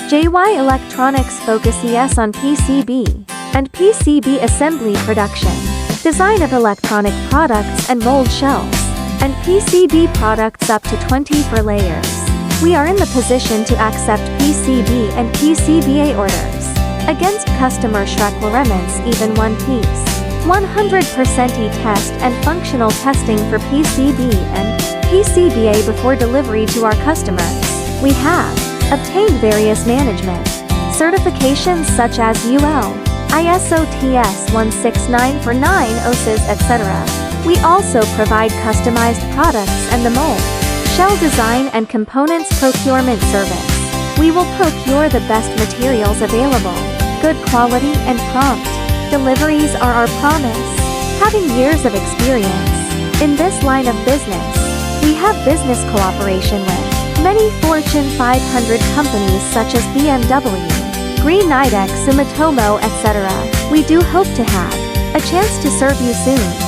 JY Electronics focuses on PCB and PCB assembly production, design of electronic products and mold shells, and PCB products up to 24 layers. We are in the position to accept PCB and PCBA orders against customer requirements, even one piece. 100% e-test and functional testing for PCB and PCBA before delivery to our customers. We have obtained various management certifications such as UL, ISO TS 169 for 9 OHSAS, etc. We also provide customized products and the mold, shell design and components procurement service. We will procure the best materials available, good quality and prompt. Deliveries are our promise. Having years of experience in this line of business, we have business cooperation with many Fortune 500 companies such as BMW, GREE, NIDEC, SUMITOMO, etc. We do hope to have a chance to serve you soon.